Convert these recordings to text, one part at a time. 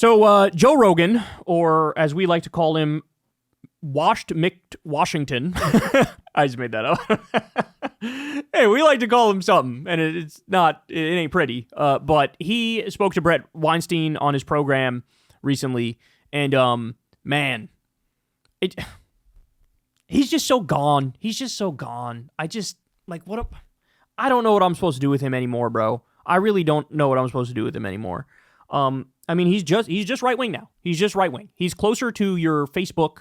So Joe Rogan, or as we like to call him, Washed Mick Washington. I just made that up. Hey, we like to call him something, and it ain't pretty. But he spoke to Brett Weinstein on his program recently, and man, he's just so gone. He's just so gone. I don't know what I'm supposed to do with him anymore, bro. I really don't know what I'm supposed to do with him anymore. I mean, he's just right wing now. He's just right wing. He's closer to your Facebook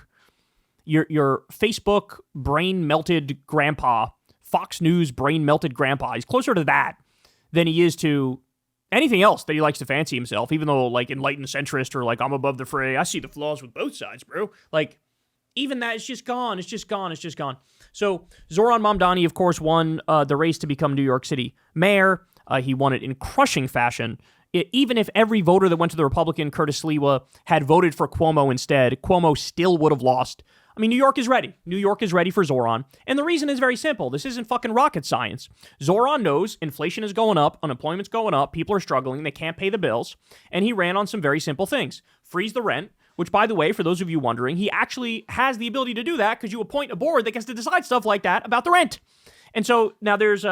brain melted grandpa, Fox News brain melted grandpa. He's closer to that than he is to anything else that he likes to fancy himself, even though like enlightened centrist or like I'm above the fray. I see the flaws with both sides, bro. Like even that is just gone. It's just gone. It's just gone. So Zohran Mamdani, of course, won the race to become New York City mayor. He won it in crushing fashion. Even if every voter that went to the Republican, Curtis Sliwa, had voted for Cuomo instead, Cuomo still would have lost. I mean, New York is ready. New York is ready for Zohran. And the reason is very simple. This isn't fucking rocket science. Zohran knows inflation is going up, unemployment's going up, people are struggling, they can't pay the bills. And he ran on some very simple things. Freeze the rent, which, by the way, for those of you wondering, he actually has the ability to do that because you appoint a board that gets to decide stuff like that about the rent. And so now there's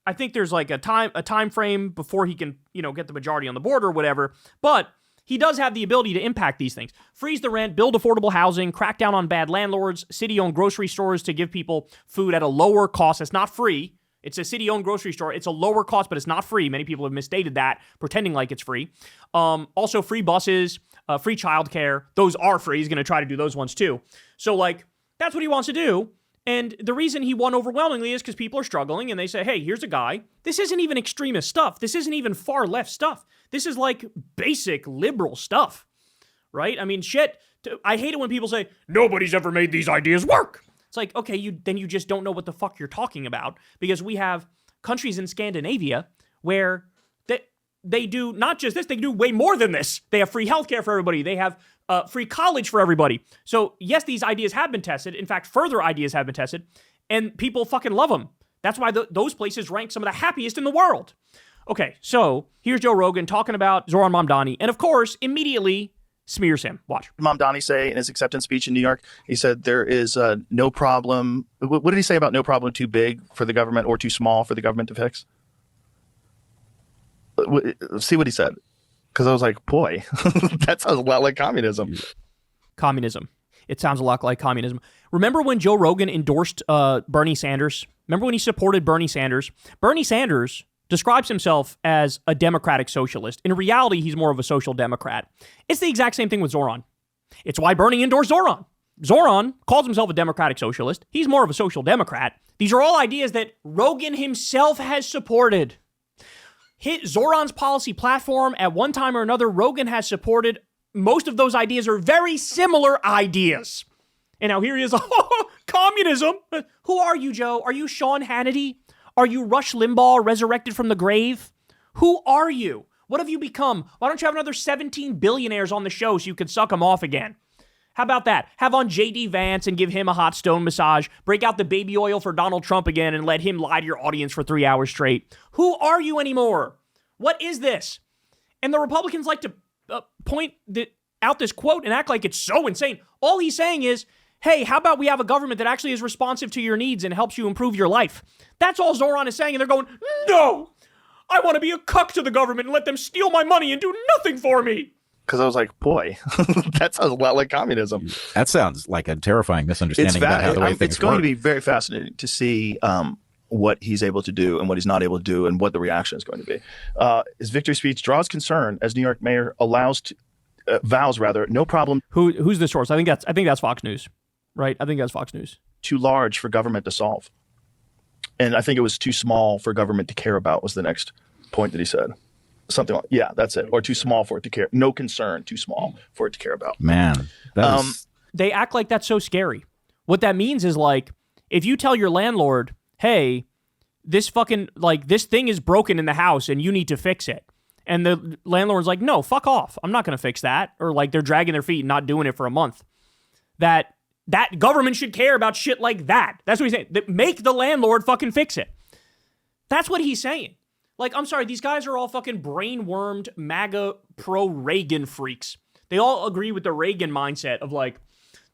I think there's like a time frame before he can, get the majority on the board or whatever. But he does have the ability to impact these things. Freeze the rent, build affordable housing, crack down on bad landlords, city-owned grocery stores to give people food at a lower cost. It's not free. It's a city-owned grocery store. It's a lower cost, but it's not free. Many people have misstated that, pretending like it's free. Also, free buses, free childcare. Those are free. He's going to try to do those ones too. So, that's what he wants to do. And the reason he won overwhelmingly is because people are struggling and they say, hey, here's a guy. This isn't even extremist stuff. This isn't even far left stuff. This is like basic liberal stuff, right? I mean, shit. I hate it when people say, nobody's ever made these ideas work. It's like, okay, then you just don't know what the fuck you're talking about, because we have countries in Scandinavia where they do not just this, they do way more than this. They have free healthcare for everybody. They have free college for everybody. So yes, these ideas have been tested. In fact, further ideas have been tested, and people fucking love them. That's why those places rank some of the happiest in the world. Okay, so here's Joe Rogan talking about Zohran Mamdani, and of course, immediately smears him. Watch. Mamdani say in his acceptance speech in New York, he said there is no problem. What did he say about no problem too big for the government or too small for the government to fix? See what he said. Because I was like, boy, that sounds a lot like communism. Communism. It sounds a lot like communism. Remember when Joe Rogan endorsed Bernie Sanders? Remember when he supported Bernie Sanders? Bernie Sanders describes himself as a democratic socialist. In reality, he's more of a social democrat. It's the exact same thing with Zohran. It's why Bernie endorsed Zohran. Zohran calls himself a democratic socialist. He's more of a social democrat. These are all ideas that Rogan himself has supported. Zohran's policy platform, at one time or another, Rogan has supported. Most of those ideas are very similar ideas. And now here he is, communism. Who are you, Joe? Are you Sean Hannity? Are you Rush Limbaugh resurrected from the grave? Who are you? What have you become? Why don't you have another 17 billionaires on the show so you can suck them off again? How about that? Have on J.D. Vance and give him a hot stone massage. Break out the baby oil for Donald Trump again and let him lie to your audience for 3 hours straight. Who are you anymore? What is this? And the Republicans like to point out this quote and act like it's so insane. All he's saying is, hey, how about we have a government that actually is responsive to your needs and helps you improve your life? That's all Zohran is saying, and they're going, no! I want to be a cuck to the government and let them steal my money and do nothing for me. Because I was like, boy, that sounds a lot like communism. That sounds like a terrifying misunderstanding about how the way things work. It's going to be very fascinating to see what he's able to do and what he's not able to do and what the reaction is going to be. His victory speech draws concern as New York mayor vows no problem. Who's the source? I think that's Fox News, right? I think that's Fox News. Too large for government to solve. And I think it was too small for government to care about was the next point that he said. Something like, yeah, that's it. Or too small for it to care. No concern, too small for it to care about. Man. They act like that's so scary. What that means is like, if you tell your landlord, hey, this thing is broken in the house and you need to fix it. And the landlord's like, no, fuck off. I'm not going to fix that. Or like they're dragging their feet and not doing it for a month. That government should care about shit like that. That's what he's saying. Make the landlord fucking fix it. That's what he's saying. Like, I'm sorry, these guys are all fucking brain-wormed MAGA pro-Reagan freaks. They all agree with the Reagan mindset of like,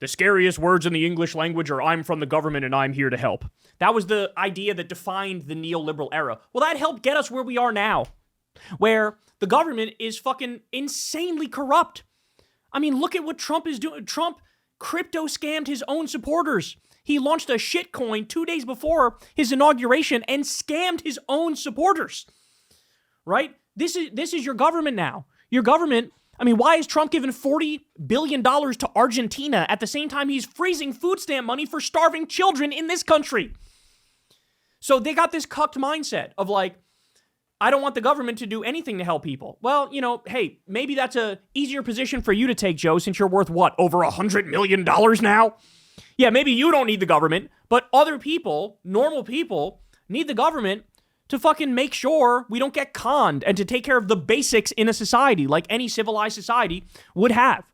the scariest words in the English language are I'm from the government and I'm here to help. That was the idea that defined the neoliberal era. Well, that helped get us where we are now, where the government is fucking insanely corrupt. I mean, look at what Trump is doing. Trump crypto scammed his own supporters. He launched a shitcoin 2 days before his inauguration and scammed his own supporters. Right? This is your government now. Your government, I mean, why is Trump giving $40 billion to Argentina at the same time he's freezing food stamp money for starving children in this country? So they got this cucked mindset of like, I don't want the government to do anything to help people. Well, you know, hey, maybe that's a easier position for you to take, Joe, since you're worth what, over $100 million now? Yeah, maybe you don't need the government, but other people, normal people, need the government to fucking make sure we don't get conned and to take care of the basics in a society like any civilized society would have.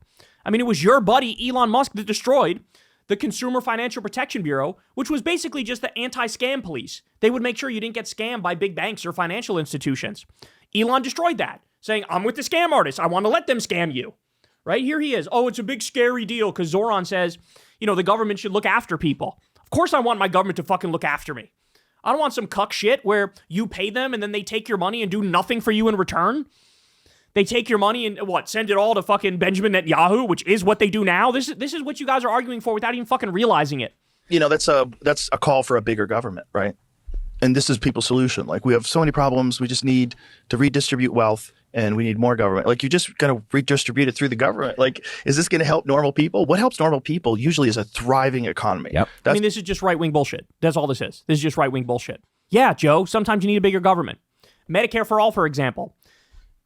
I mean, it was your buddy Elon Musk that destroyed the Consumer Financial Protection Bureau, which was basically just the anti-scam police. They would make sure you didn't get scammed by big banks or financial institutions. Elon destroyed that, saying, I'm with the scam artists. I want to let them scam you. Right? Here he is. Oh, it's a big scary deal because Zohran says, you know, the government should look after people. Of course I want my government to fucking look after me. I don't want some cuck shit where you pay them and then they take your money and do nothing for you in return. They take your money and send it all to fucking Benjamin Netanyahu, which is what they do now. This is what you guys are arguing for without even fucking realizing it. You know, that's a call for a bigger government, right? And this is people's solution. Like, we have so many problems. We just need to redistribute wealth and we need more government. Like, you just got to redistribute it through the government. Like, is this going to help normal people? What helps normal people usually is a thriving economy. Yep. I mean, this is just right-wing bullshit. That's all this is. This is just right-wing bullshit. Yeah, Joe, sometimes you need a bigger government. Medicare for all, for example.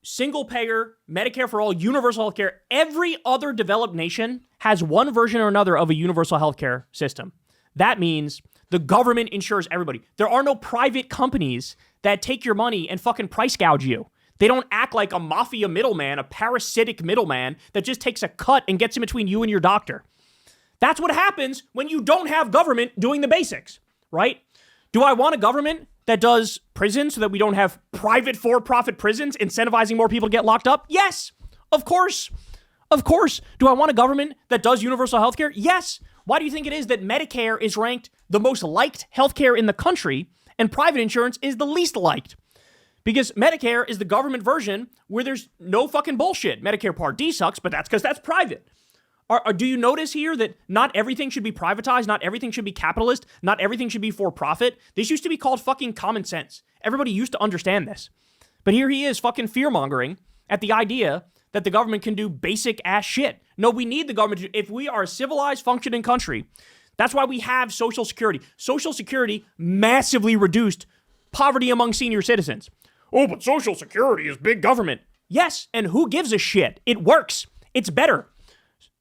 Single payer, Medicare for all, universal health care. Every other developed nation has one version or another of a universal health care system. That means the government insures everybody. There are no private companies that take your money and fucking price gouge you. They don't act like a mafia middleman, a parasitic middleman that just takes a cut and gets in between you and your doctor. That's what happens when you don't have government doing the basics, right? Do I want a government that does prisons so that we don't have private for-profit prisons incentivizing more people to get locked up? Yes, of course. Of course. Do I want a government that does universal health care? Yes. Why do you think it is that Medicare is ranked the most liked healthcare in the country and private insurance is the least liked? Because Medicare is the government version where there's no fucking bullshit. Medicare Part D sucks, but that's because that's private. Do you notice here that not everything should be privatized, not everything should be capitalist, not everything should be for profit? This used to be called fucking common sense. Everybody used to understand this. But here he is fucking fear-mongering at the idea that the government can do basic ass shit. No, we need the government if we are a civilized, functioning country. That's why we have Social Security. Social Security massively reduced poverty among senior citizens. Oh, but Social Security is big government. Yes, and who gives a shit? It works. It's better.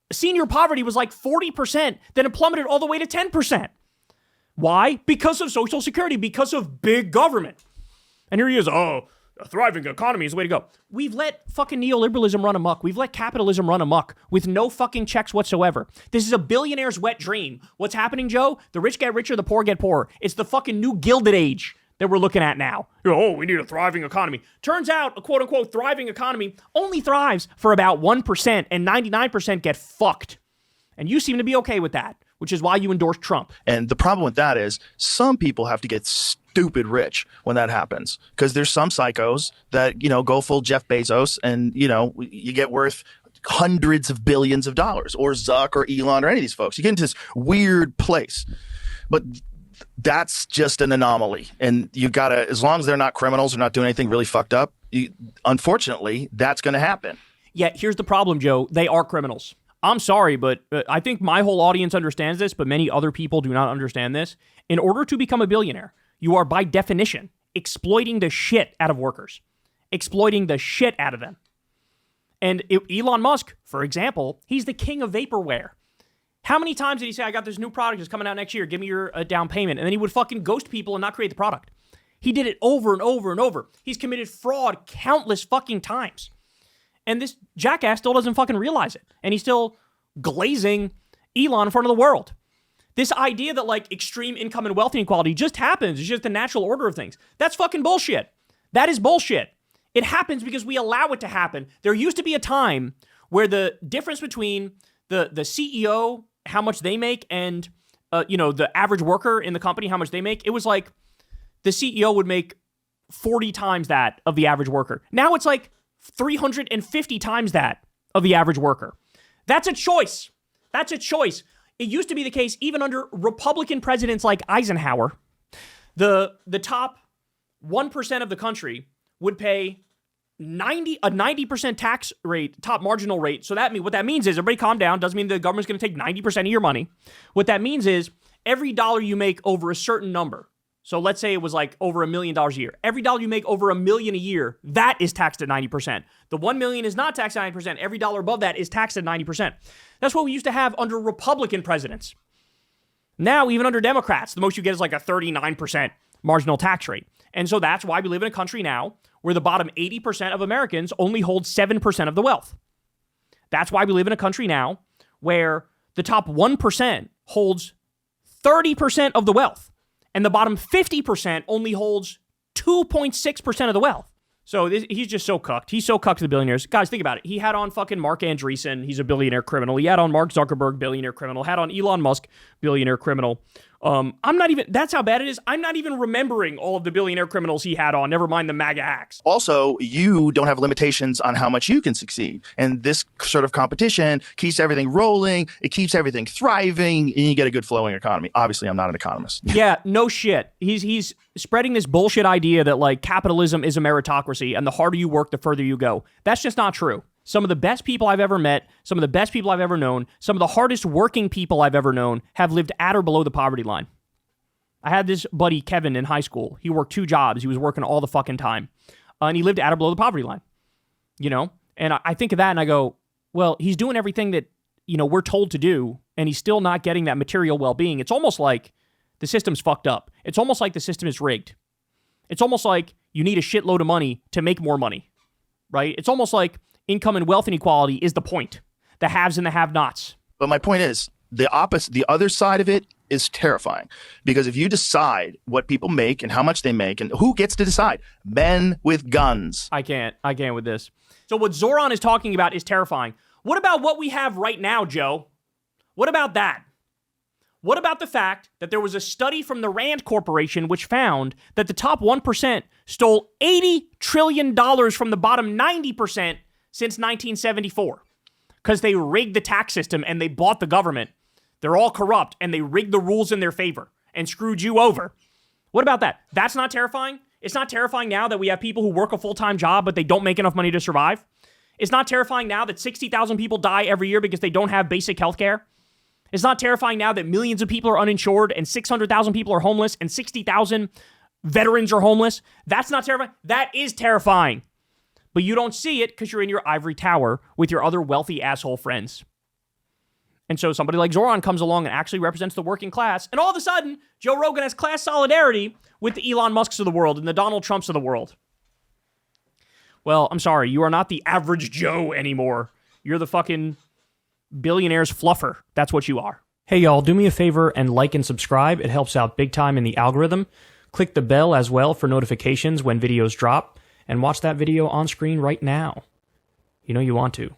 Senior poverty was like 40%, then it plummeted all the way to 10%. Why? Because of Social Security, because of big government. And here he is, oh, a thriving economy is the way to go. We've let fucking neoliberalism run amok. We've let capitalism run amok with no fucking checks whatsoever. This is a billionaire's wet dream. What's happening, Joe? The rich get richer, the poor get poorer. It's the fucking new Gilded Age that we're looking at now. Oh, we need a thriving economy. Turns out a quote-unquote thriving economy only thrives for about 1% and 99% get fucked. And you seem to be okay with that, which is why you endorse Trump. And the problem with that is some people have to get stupid rich when that happens because there's some psychos that, you know, go full Jeff Bezos and, you know, you get worth hundreds of billions of dollars, or Zuck or Elon or any of these folks. You get into this weird place. But that's just an anomaly. And you got to, as long as they're not criminals or not doing anything really fucked up, unfortunately, that's going to happen. Yeah, here's the problem, Joe. They are criminals. I'm sorry, but I think my whole audience understands this, but many other people do not understand this. In order to become a billionaire, you are by definition exploiting the shit out of workers, exploiting the shit out of them. And Elon Musk, for example, he's the king of vaporware. How many times did he say, I got this new product that's coming out next year, give me your down payment? And then he would fucking ghost people and not create the product. He did it over and over and over. He's committed fraud countless fucking times. And this jackass still doesn't fucking realize it. And he's still glazing Elon in front of the world. This idea that like extreme income and wealth inequality just happens. It's just the natural order of things. That's fucking bullshit. That is bullshit. It happens because we allow it to happen. There used to be a time where the difference between the CEO, how much they make, and the average worker in the company, how much they make, it was like the CEO would make 40 times that of the average worker. Now it's like 350 times that of the average worker. That's a choice. That's a choice. It used to be the case even under Republican presidents like Eisenhower. The top 1% of the country would pay a 90% tax rate, top marginal rate. So what that means is, everybody calm down, doesn't mean the government's going to take 90% of your money. What that means is every dollar you make over a certain number. So let's say it was like over $1 million a year. Every dollar you make over $1 million a year, that is taxed at 90%. The $1 million is not taxed at 90%. Every dollar above that is taxed at 90%. That's what we used to have under Republican presidents. Now, even under Democrats, the most you get is like a 39% marginal tax rate. And so that's why we live in a country now where the bottom 80% of Americans only hold 7% of the wealth. That's why we live in a country now where the top 1% holds 30% of the wealth, and the bottom 50% only holds 2.6% of the wealth. So he's just so cucked. He's so cucked to the billionaires. Guys, think about it. He had on fucking Mark Andreessen. He's a billionaire criminal. He had on Mark Zuckerberg, billionaire criminal. Had on Elon Musk, billionaire criminal. That's how bad it is. I'm not even remembering all of the billionaire criminals he had on, never mind the MAGA hacks. Also, you don't have limitations on how much you can succeed. And this sort of competition keeps everything rolling. It keeps everything thriving, and you get a good flowing economy. Obviously, I'm not an economist. Yeah, no shit. He's spreading this bullshit idea that like capitalism is a meritocracy, and the harder you work, the further you go. That's just not true. Some of the best people I've ever met, some of the best people I've ever known, some of the hardest working people I've ever known have lived at or below the poverty line. I had this buddy, Kevin, in high school. He worked 2 jobs. He was working all the fucking time. And he lived at or below the poverty line. And I think of that and I go, well, he's doing everything that, we're told to do, and he's still not getting that material well-being. It's almost like the system's fucked up. It's almost like the system is rigged. It's almost like you need a shitload of money to make more money, right? It's almost like income and wealth inequality is the point. The haves and the have-nots. But my point is, the opposite, the other side of it is terrifying. Because if you decide what people make and how much they make, and who gets to decide? Men with guns. I can't with this. So what Zohran is talking about is terrifying. What about what we have right now, Joe? What about that? What about the fact that there was a study from the Rand Corporation which found that the top 1% stole $80 trillion from the bottom 90% since 1974, because they rigged the tax system and they bought the government. They're all corrupt and they rigged the rules in their favor and screwed you over. What about that? That's not terrifying? It's not terrifying now that we have people who work a full-time job but they don't make enough money to survive? It's not terrifying now that 60,000 people die every year because they don't have basic health care? It's not terrifying now that millions of people are uninsured and 600,000 people are homeless and 60,000 veterans are homeless? That's not terrifying. That is terrifying. But you don't see it because you're in your ivory tower with your other wealthy asshole friends. And so somebody like Zohran comes along and actually represents the working class, and all of a sudden, Joe Rogan has class solidarity with the Elon Musks of the world and the Donald Trumps of the world. Well, I'm sorry, you are not the average Joe anymore. You're the fucking billionaire's fluffer. That's what you are. Hey, y'all, do me a favor and like and subscribe. It helps out big time in the algorithm. Click the bell as well for notifications when videos drop. And watch that video on screen right now. You know you want to.